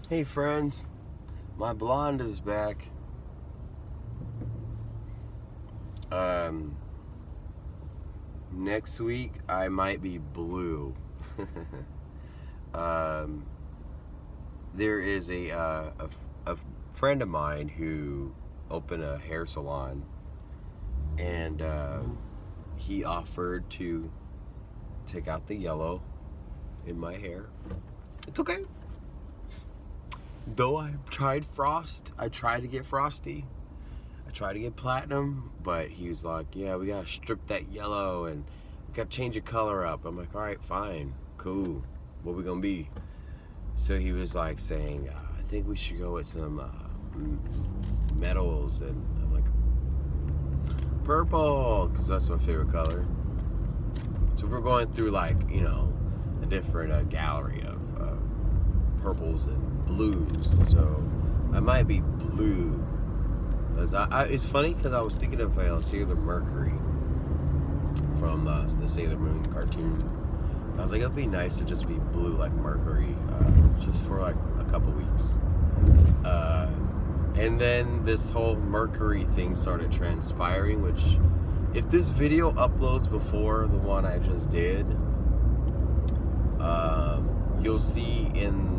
Hey friends, my blonde is back. Um, Next week I might be blue. um, there is a friend of mine who opened a hair salon, and he offered to take out the yellow in my hair. It's okay. Though I tried frost, I tried to get frosty. I tried to get platinum, but he was like, yeah, we gotta strip that yellow and we gotta change the color up. I'm like, all right, fine, cool. What we gonna be? So he was like saying, I think we should go with some metals, and I'm like, purple, because that's my favorite color. So we're going through like, a different gallery of purples and blues. So I might be blue. It's funny because I was thinking of Sailor Mercury from the Sailor Moon cartoon. I was like, it'd be nice to just be blue like Mercury, just for like a couple weeks. And then this whole Mercury thing started transpiring, which, if this video uploads before the one I just did, you'll see in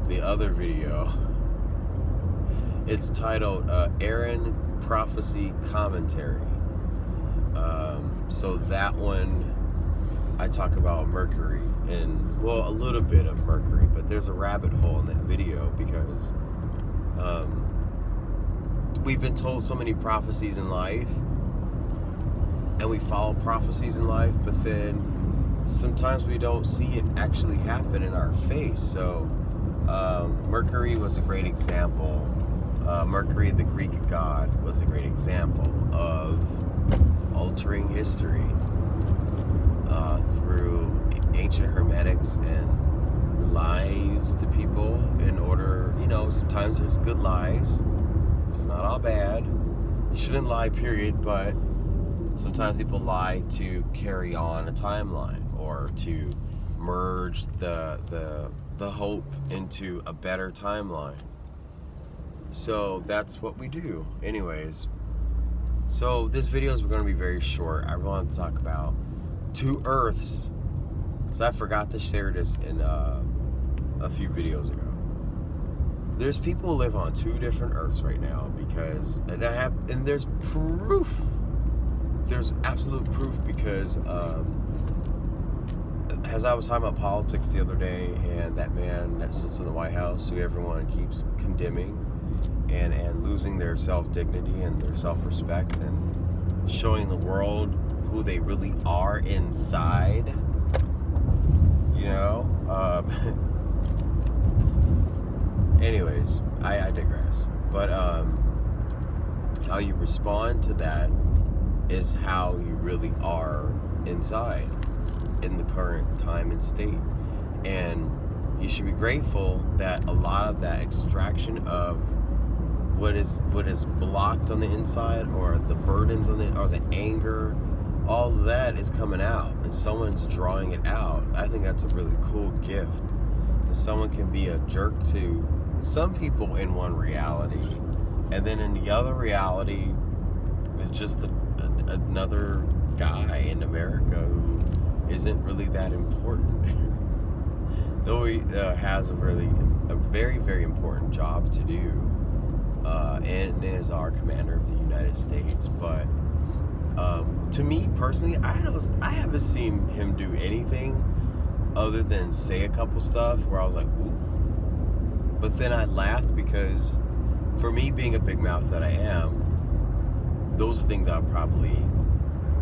the other video, it's titled Aaron Prophecy Commentary. So that one, I talk about Mercury, and well, a little bit of Mercury, but there's a rabbit hole in that video because we've been told so many prophecies in life, and we follow prophecies in life, but then sometimes we don't see it actually happen in our face. So Mercury was a great example. Mercury, the Greek god, was a great example of altering history through ancient hermetics and lies to people in order, sometimes there's good lies. It's not all bad. You shouldn't lie, period, but sometimes people lie to carry on a timeline or to merge the hope into a better timeline. So that's what we do. Anyways, so this video is going to be very short. I wanted to talk about two Earths, because I forgot to share this in a few videos ago. There's people who live on two different Earths right now because, and there's proof. There's absolute proof because as I was talking about politics the other day, and that man that sits in the White House who everyone keeps condemning and losing their self-dignity and their self-respect and showing the world who they really are inside, anyways, I digress. But how you respond to that is how you really are inside in the current time and state. And you should be grateful that a lot of that extraction of what is blocked on the inside, or the burdens or the anger, all of that is coming out, and someone's drawing it out. I think that's a really cool gift. That someone can be a jerk to some people in one reality, and then in the other reality, it's just another guy in America who isn't really that important. Though he has a very, very important job to do, and is our commander of the United States. But to me personally, I haven't seen him do anything other than say a couple stuff where I was like, ooh. But then I laughed because, for me, being a big mouth that I am, those are things I would probably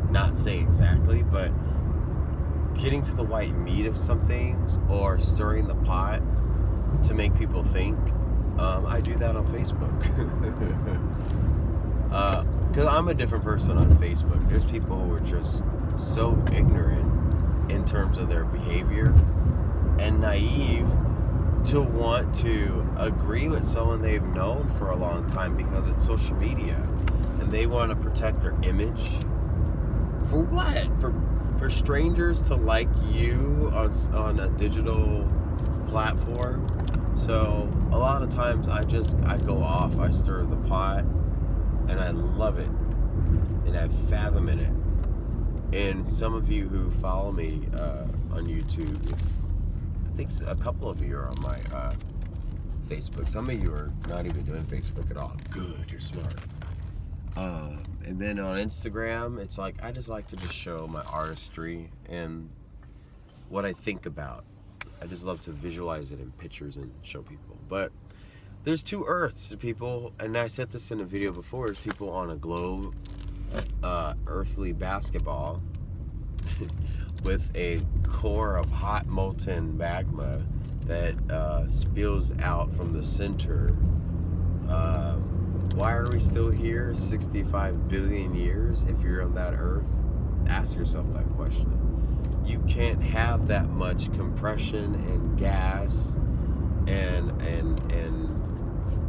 not say exactly, but getting to the white meat of some things or stirring the pot to make people think, I do that on Facebook. Because I'm a different person on Facebook. There's people who are just so ignorant in terms of their behavior and naive to want to agree with someone they've known for a long time because it's social media, and they want to protect their image. For what? For strangers to like you on a digital platform? So a lot of times I go off, I stir the pot, and I love it, and I fathom in it. And some of you who follow me on YouTube, I think a couple of you are on my Facebook. Some of you are not even doing Facebook at all. Good, you're smart. And then on Instagram, it's like I just like to just show my artistry and what I think about. I just love to visualize it in pictures and show people. But there's two Earths to people, and I said this in a video before. There's people on a globe, earthly basketball with a core of hot molten magma that spills out from the center. Why are we still here 65 billion years if you're on that Earth? Ask yourself that question. You can't have that much compression and gas and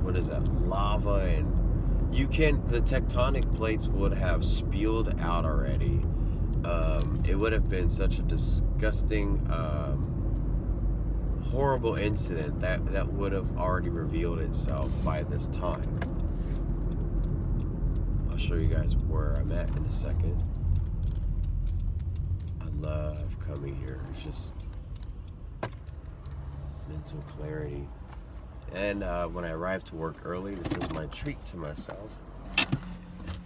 what is that, lava, and you can, the tectonic plates would have spilled out already. It would have been such a disgusting, horrible incident that would have already revealed itself by this time. I'll show you guys where I'm at in a second. I love coming here. It's just mental clarity. And when I arrive to work early, this is my treat to myself.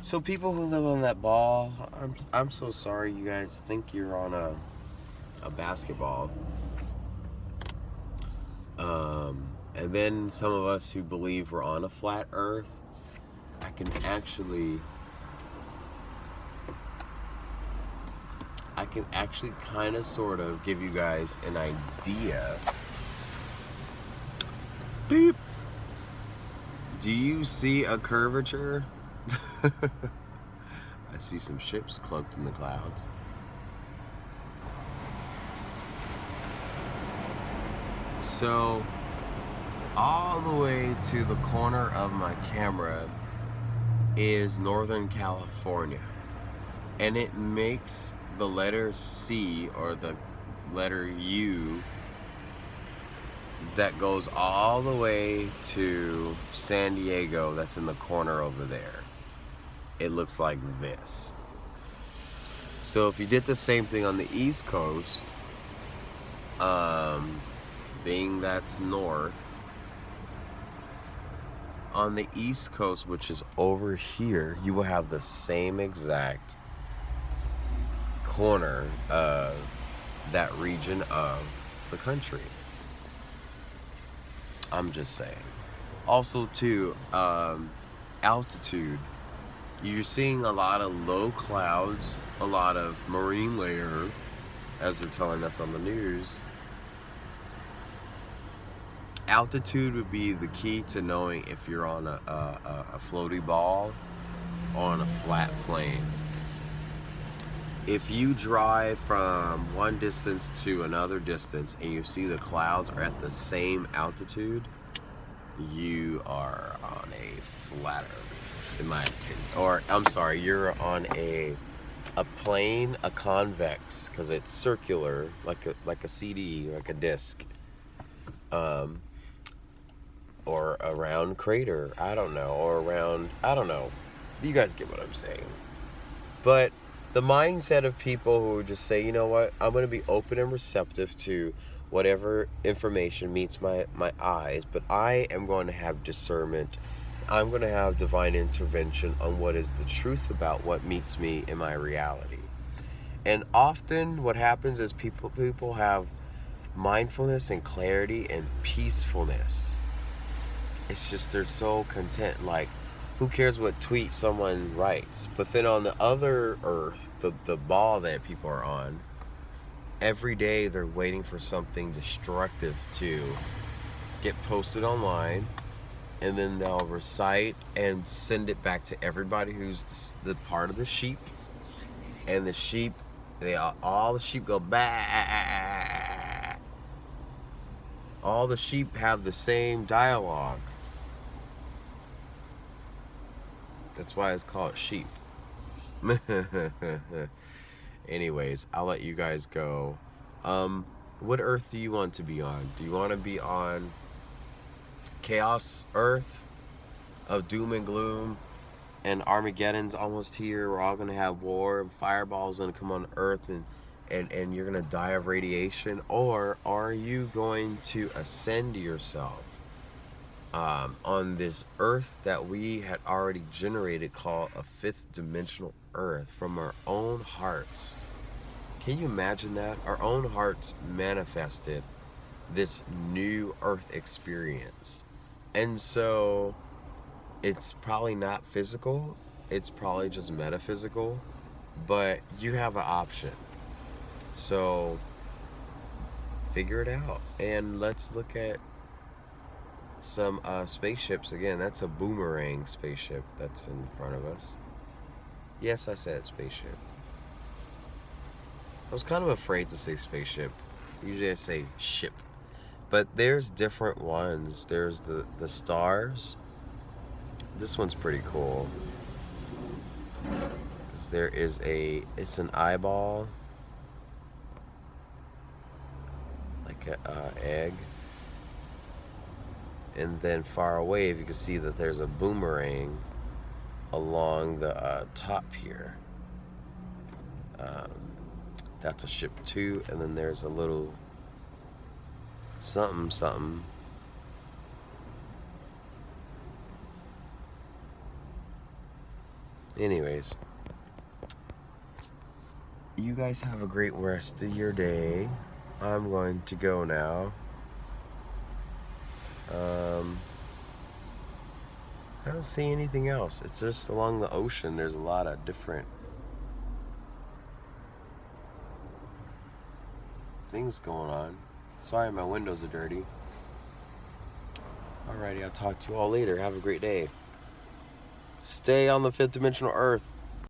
So people who live on that ball, I'm so sorry you guys think you're on a basketball. And then some of us who believe we're on a flat Earth, I can actually kind of sort of give you guys an idea. Beep. Do you see a curvature? I see some ships cloaked in the clouds. So, all the way to the corner of my camera is Northern California. And it makes the letter C or the letter U that goes all the way to San Diego, that's in the corner over there. It looks like this. So if you did the same thing on the East Coast, being that's north, on the East Coast, which is over here, you will have the same exact corner of that region of the country. I'm just saying. Also too, altitude. You're seeing a lot of low clouds, a lot of marine layer, as they're telling us on the news. Altitude would be the key to knowing if you're on a floaty ball or on a flat plane. If you drive from one distance to another distance and you see the clouds are at the same altitude, you are on a flat Earth, in my opinion. Or, I'm sorry, you're on a plane, a convex, because it's circular, like a CD, like a disc. Or a round crater, I don't know, or around, I don't know. You guys get what I'm saying. But the mindset of people who just say, you know what, I'm going to be open and receptive to whatever information meets my eyes, but I am going to have discernment. I'm going to have divine intervention on what is the truth about what meets me in my reality. And often what happens is people have mindfulness and clarity and peacefulness. It's just they're so content, like, who cares what tweet someone writes? But then on the other Earth, the ball that people are on, every day they're waiting for something destructive to get posted online, and then they'll recite and send it back to everybody who's the part of the sheep. And the sheep, all the sheep go bah. All the sheep have the same dialogue. That's why it's called sheep. Anyways, I'll let you guys go. What Earth do you want to be on? Do you want to be on chaos Earth of doom and gloom, and Armageddon's almost here. We're all gonna have war, and fireballs gonna come on Earth, and you're gonna die of radiation? Or are you going to ascend yourself on this Earth that we had already generated, called a fifth dimensional Earth, from our own hearts? Can you imagine that? Our own hearts manifested this new Earth experience. And so it's probably not physical, it's probably just metaphysical, but you have an option. So figure it out. And let's look at some spaceships again. That's a boomerang spaceship that's in front of us. Yes, I said spaceship. I was kind of afraid to say spaceship. Usually I say ship. But there's different ones. There's the stars. This one's pretty cool. Because there is it's an eyeball. Like an egg. And then far away, if you can see that there's a boomerang along the top here. That's a ship too. And then there's a little something. Anyways, you guys have a great rest of your day. I'm going to go now. I don't see anything else. It's just along the ocean. There's a lot of different things going on. Sorry, my windows are dirty. Alrighty, I'll talk to you all later. Have a great day. Stay on the fifth dimensional Earth.